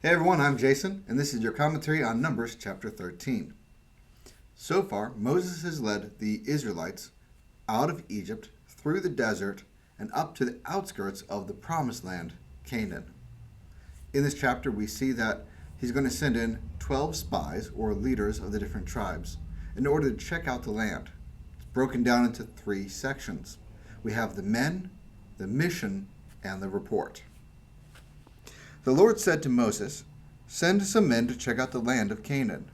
Hey everyone, I'm Jason, and this is your commentary on Numbers chapter 13. So far, Moses has led the Israelites out of Egypt, through the desert, and up to the outskirts of the promised land, Canaan. In this chapter, we see that he's going to send in 12 spies, or leaders of the different tribes, in order to check out the land. It's broken down into three sections. We have the men, the mission, and the report. The Lord said to Moses, "Send some men to check out the land of Canaan.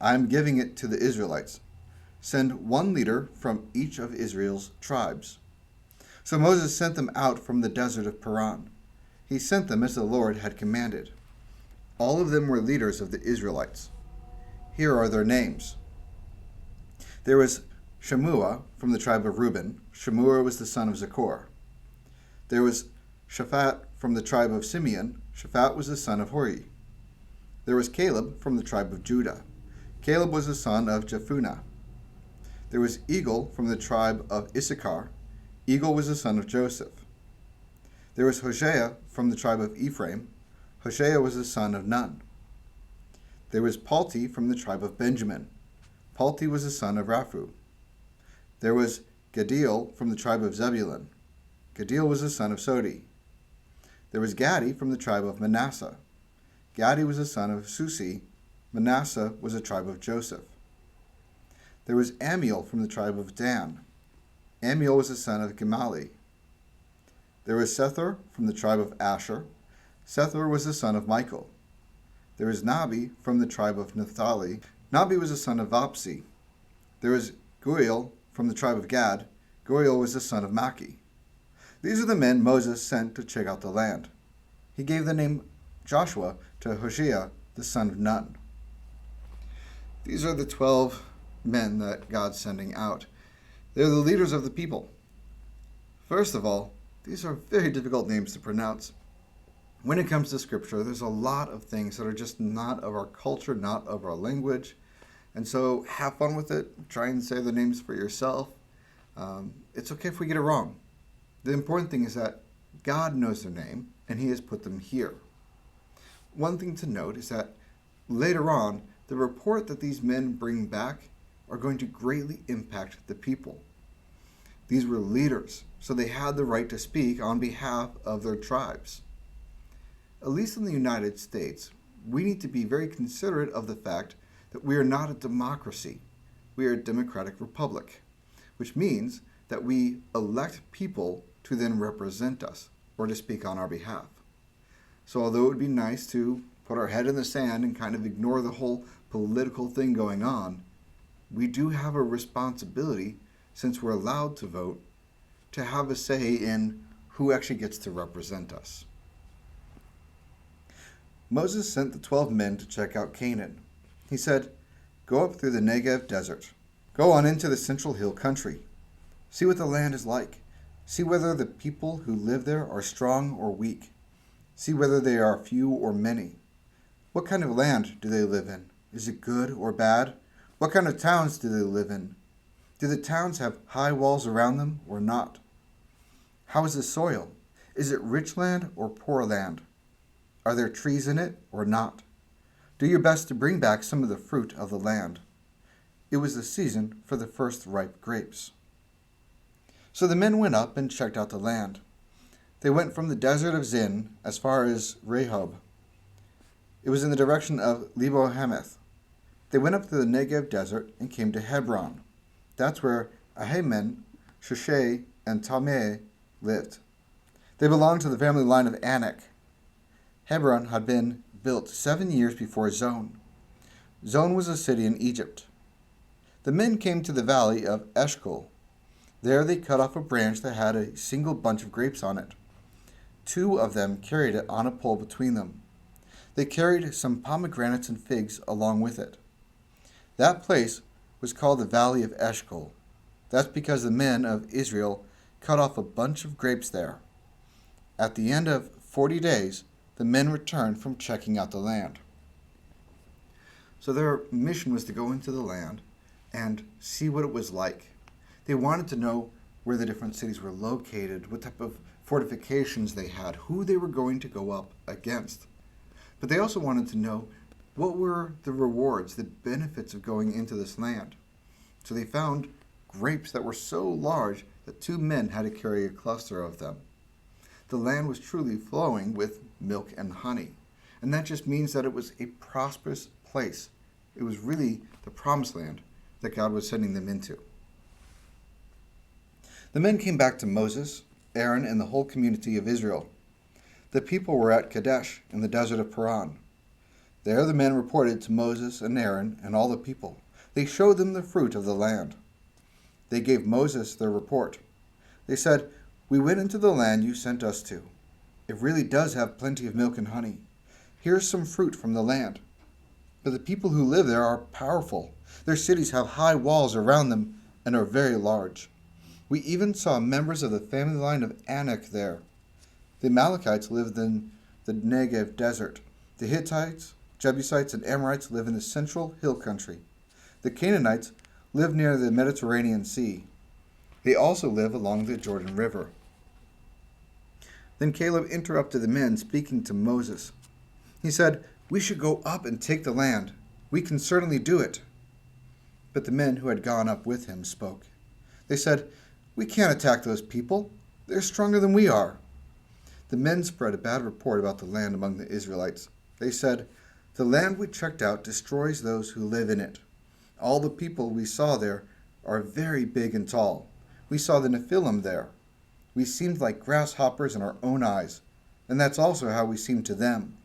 I am giving it to the Israelites. Send one leader from each of Israel's tribes." So Moses sent them out from the desert of Paran. He sent them as the Lord had commanded. All of them were leaders of the Israelites. Here are their names. There was Shammua from the tribe of Reuben. Shammua was the son of Zaccur. There was Shaphat from the tribe of Simeon. Shaphat was the son of Hori. There was Caleb from the tribe of Judah. Caleb was the son of Jephunneh. There was Egal from the tribe of Issachar. Egal was the son of Joseph. There was Hosea from the tribe of Ephraim. Hosea was the son of Nun. There was Palti from the tribe of Benjamin. Palti was the son of Raphu. There was Gadiel from the tribe of Zebulun. Gadiel was the son of Sodi. There was Gadi from the tribe of Manasseh. Gadi was the son of Susi. Manasseh was the tribe of Joseph. There was Amiel from the tribe of Dan. Amiel was the son of Gemali. There was Sethur from the tribe of Asher. Sethur was the son of Michael. There was Nabi from the tribe of Naphtali. Nabi was the son of Vapsi. There was Guiel from the tribe of Gad. Guiel was the son of Maki. These are the men Moses sent to check out the land. He gave the name Joshua to Hoshea, the son of Nun. These are the 12 men that God's sending out. They're the leaders of the people. First of all, these are very difficult names to pronounce. When it comes to Scripture, there's a lot of things that are just not of our culture, not of our language. And so have fun with it. Try and say the names for yourself. It's okay if we get it wrong. The important thing is that God knows their name, and He has put them here. One thing to note is that later on, the report that these men bring back are going to greatly impact the people. These were leaders, so they had the right to speak on behalf of their tribes. At least in the United States, we need to be very considerate of the fact that we are not a democracy. We are a democratic republic, which means that we elect people to then represent us or to speak on our behalf. So although it would be nice to put our head in the sand and kind of ignore the whole political thing going on, we do have a responsibility, since we're allowed to vote, to have a say in who actually gets to represent us. Moses sent the 12 men to check out Canaan. He said, "Go up through the Negev desert. Go on into the central hill country. See what the land is like. See whether the people who live there are strong or weak. See whether they are few or many. What kind of land do they live in? Is it good or bad? What kind of towns do they live in? Do the towns have high walls around them or not? How is the soil? Is it rich land or poor land? Are there trees in it or not? Do your best to bring back some of the fruit of the land." It was the season for the first ripe grapes. So the men went up and checked out the land. They went from the desert of Zin as far as Rehob. It was in the direction of Lebo-hamath. They went up to the Negev desert and came to Hebron. That's where Ahiman, Sheshai, and Talmai lived. They belonged to the family line of Anak. Hebron had been built 7 years before Zon. Zon was a city in Egypt. The men came to the valley of Eshcol. There they cut off a branch that had a single bunch of grapes on it. 2 of them carried it on a pole between them. They carried some pomegranates and figs along with it. That place was called the Valley of Eshcol. That's because the men of Israel cut off a bunch of grapes there. At the end of 40 days, the men returned from checking out the land. So their mission was to go into the land and see what it was like. They wanted to know where the different cities were located, what type of fortifications they had, who they were going to go up against. But they also wanted to know what were the rewards, the benefits of going into this land. So they found grapes that were so large that 2 men had to carry a cluster of them. The land was truly flowing with milk and honey, and that just means that it was a prosperous place. It was really the promised land that God was sending them into. The men came back to Moses, Aaron, and the whole community of Israel. The people were at Kadesh in the desert of Paran. There the men reported to Moses and Aaron and all the people. They showed them the fruit of the land. They gave Moses their report. They said, "We went into the land you sent us to. It really does have plenty of milk and honey. Here's some fruit from the land. But the people who live there are powerful. Their cities have high walls around them and are very large. We even saw members of the family line of Anak there. The Amalekites lived in the Negev desert. The Hittites, Jebusites, and Amorites live in the central hill country. The Canaanites live near the Mediterranean Sea. They also live along the Jordan River." Then Caleb interrupted the men speaking to Moses. He said, "We should go up and take the land. We can certainly do it." But the men who had gone up with him spoke. They said, "We can't attack those people. They're stronger than we are." The men spread a bad report about the land among the Israelites. They said, "The land we checked out destroys those who live in it. All the people we saw there are very big and tall. We saw the Nephilim there. We seemed like grasshoppers in our own eyes, and that's also how we seemed to them.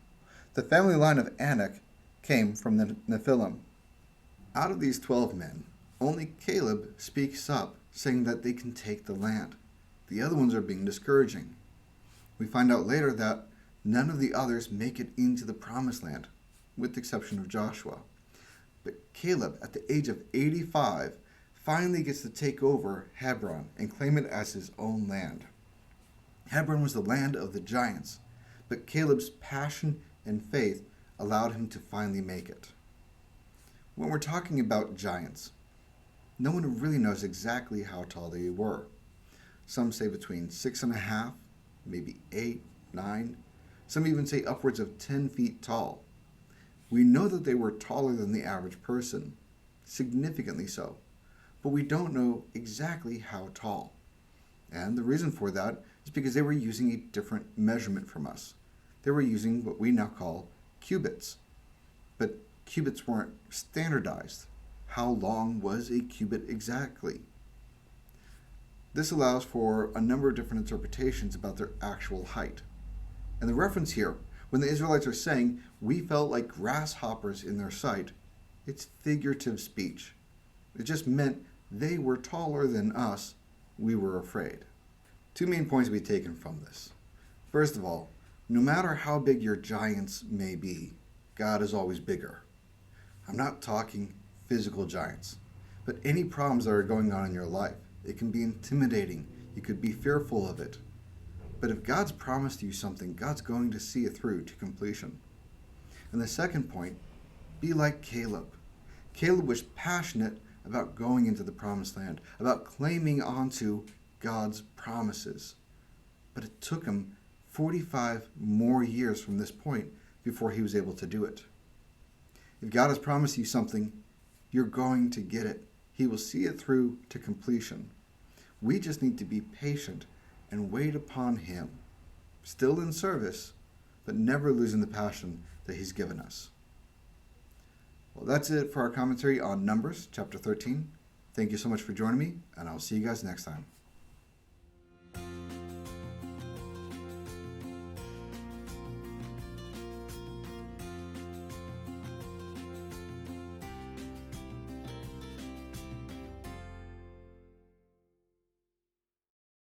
The family line of Anak came from the Nephilim." Out of these 12 men, only Caleb speaks up, saying that they can take the land. The other ones are being discouraging. We find out later that none of the others make it into the promised land, with the exception of Joshua. But Caleb, at the age of 85, finally gets to take over Hebron and claim it as his own land. Hebron was the land of the giants, but Caleb's passion and faith allowed him to finally make it. When we're talking about giants, no one really knows exactly how tall they were. Some say between 6.5, maybe 8, 9. Some even say upwards of 10 feet tall. We know that they were taller than the average person, significantly so, but we don't know exactly how tall. And the reason for that is because they were using a different measurement from us. They were using what we now call cubits. But cubits weren't standardized. How long was a cubit exactly? This allows for a number of different interpretations about their actual height. And the reference here, when the Israelites are saying, "We felt like grasshoppers in their sight," it's figurative speech. It just meant they were taller than us. We were afraid. 2 main points to be taken from this. First of all, no matter how big your giants may be, God is always bigger. I'm not talking physical giants, but any problems that are going on in your life. It can be intimidating. You could be fearful of it. But if God's promised you something, God's going to see it through to completion. And the second point, be like Caleb. Caleb was passionate about going into the promised land, about claiming onto God's promises. But it took him 45 more years from this point before he was able to do it. If God has promised you something, you're going to get it. He will see it through to completion. We just need to be patient and wait upon him, still in service, but never losing the passion that he's given us. Well, that's it for our commentary on Numbers chapter 13. Thank you so much for joining me, and I'll see you guys next time.